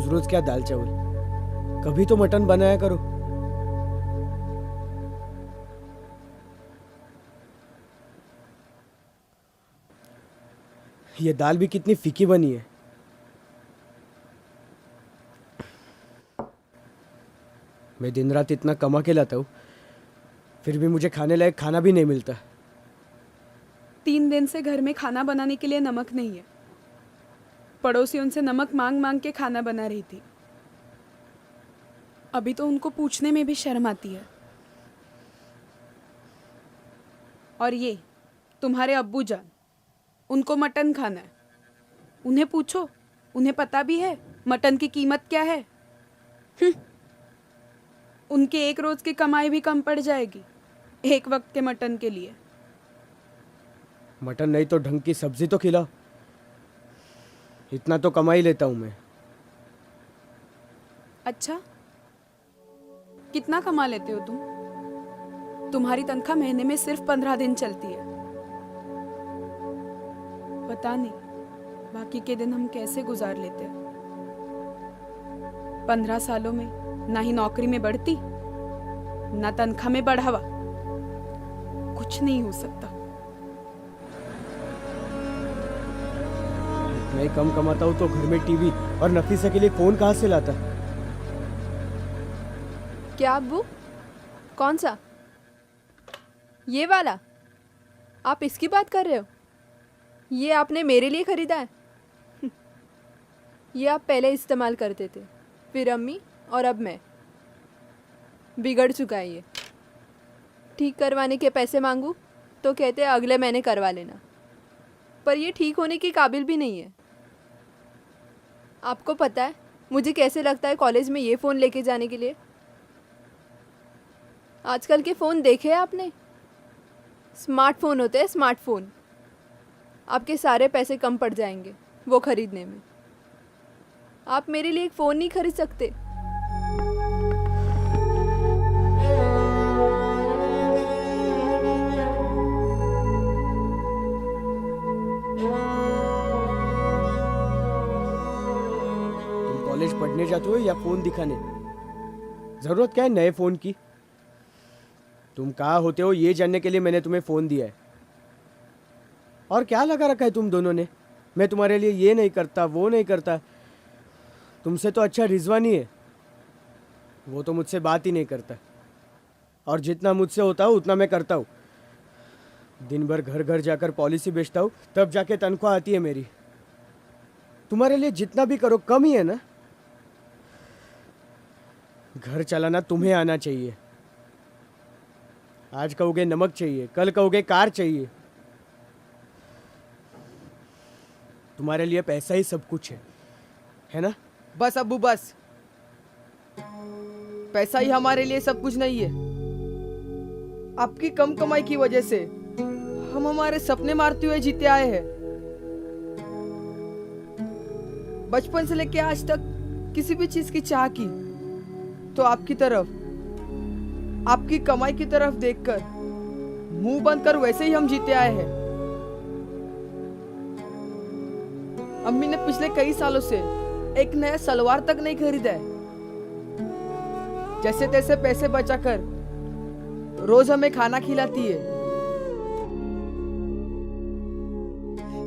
रोज रोज क्या दाल चावल, कभी तो मटन बनाया करो। ये दाल भी कितनी फीकी बनी है। मैं दिन रात इतना कमा के लाता हूँ, फिर भी मुझे खाने लायक खाना भी नहीं मिलता। 3 दिन से घर में खाना बनाने के लिए नमक नहीं है। पड़ोसी उनसे नमक मांग मांग के खाना बना रही थी। अभी तो उनको पूछने में भी शर्म आती है। और ये तुम्हारे अब्बू जान, उनको मटन खाना है। उन्हें पूछो, उन्हें पता भी है मटन की कीमत क्या है। उनके एक रोज की कमाई भी कम पड़ जाएगी एक वक्त के मटन के लिए। मटन नहीं तो ढंग की सब्जी तो खिलाओ। इतना तो कमा ही लेता हूँ मैं। अच्छा, कितना कमा लेते हो तुम? तुम्हारी तनख्वाह महीने में सिर्फ 15 दिन चलती है। पता नहीं बाकी के दिन हम कैसे गुजार लेते हैं। 15 सालों में ना ही नौकरी में बढ़ती, ना तनख्वाह में बढ़ावा, कुछ नहीं हो सकता। मैं कम कमाता हूँ तो घर में टीवी और नफीसा के लिए फोन कहाँ से लाता? क्या अब्बू? कौन सा? ये वाला? आप इसकी बात कर रहे हो? ये आपने मेरे लिए खरीदा है? ये आप पहले इस्तेमाल करते थे, फिर अम्मी और अब मैं। बिगड़ चुका है ये। ठीक करवाने के पैसे मांगूं तो कहते हैं अगले महीने करवा लेना, पर ये ठीक होने के काबिल भी नहीं है। आपको पता है मुझे कैसे लगता है कॉलेज में ये फ़ोन लेके जाने के लिए? आजकल के फ़ोन देखे हैं आपने? स्मार्टफोन होते हैं, स्मार्टफोन। आपके सारे पैसे कम पड़ जाएंगे वो खरीदने में। आप मेरे लिए एक फ़ोन नहीं खरीद सकते? तुम कॉलेज पढ़ने जाते हो या फोन दिखाने? जरूरत क्या है नए फोन की? तुम कहाँ होते हो ये जानने के लिए मैंने तुम्हें फोन दिया है। और क्या लगा रखा है तुम दोनों ने? मैं तुम्हारे लिए ये नहीं करता, वो नहीं करता। तुमसे तो अच्छा रिजवान ही है, वो तो मुझसे बात ही नहीं करता। और जितना मुझसे होता हो उतना मैं करता हूँ। दिन भर घर घर जाकर पॉलिसी बेचता हूँ, तब जाके तनख्वाह आती है मेरी। तुम्हारे लिए जितना भी करो कम ही है ना। घर चलाना तुम्हें आना चाहिए। आज कहोगे नमक चाहिए, कल कहोगे कार चाहिए। तुम्हारे लिए पैसा ही सब कुछ है ना? बस अब्बू बस। पैसा ही हमारे लिए सब कुछ नहीं है। आपकी कम कमाई की वजह से हम हमारे सपने मारते हुए जीते आए हैं। बचपन से लेके आज तक किसी भी चीज की चाह की तो आपकी तरफ, आपकी कमाई की तरफ देखकर मुंह बंद कर वैसे ही हम जीते आए हैं। अम्मी ने पिछले कई सालों से एक नया सलवार तक नहीं खरीदा है। जैसे तैसे पैसे बचाकर रोज हमें खाना खिलाती है।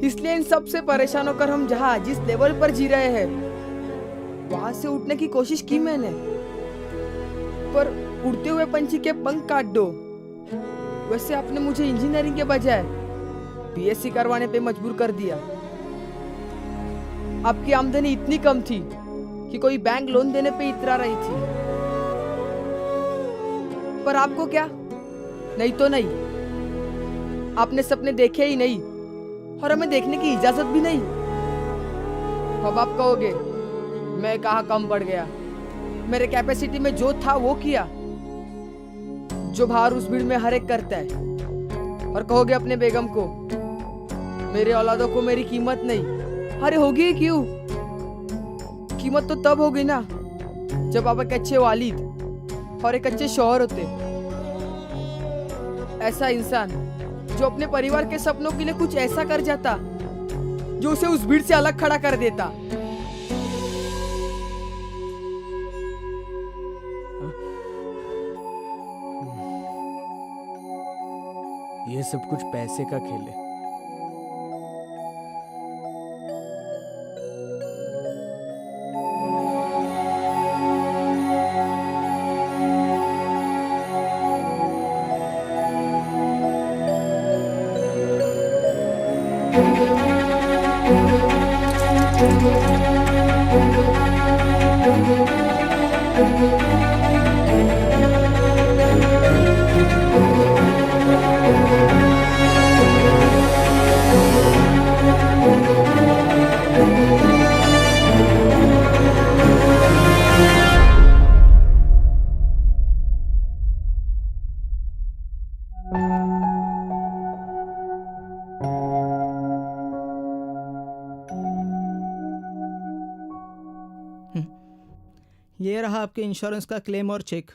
इसलिए इन सब से परेशान होकर हम जहां जिस लेवल पर जी रहे हैं वहां से उठने की कोशिश की मैंने, पर उड़ते हुए पंछी के पंख काट दो वैसे आपने मुझे इंजीनियरिंग के बजाय बीएससी करवाने पे मजबूर कर दिया। आपकी आमदनी इतनी कम थी कि कोई बैंक लोन देने पे इतरा रही थी, पर आपको क्या, नहीं तो नहीं। आपने सपने देखे ही नहीं और हमें देखने की इजाजत भी नहीं। अब आप कहोगे मैं कहाँ कम पड़ गया, मेरे कैपेसिटी में जो था वो किया, जो बाहर उस भीड़ में हर एक करता है। और कहोगे अपने बेगम को मेरे औलादों को मेरी कीमत नहीं। अरे होगी क्यों? कीमत तो तब होगी ना जब आप एक अच्छे वालिद और एक अच्छे शौहर होते। ऐसा इंसान जो अपने परिवार के सपनों के लिए कुछ ऐसा कर जाता जो उसे उस भीड़ से अलग खड़ा कर देता। ये सब कुछ पैसे का खेल है। ये रहा आपके इंश्योरेंस का क्लेम और चेक।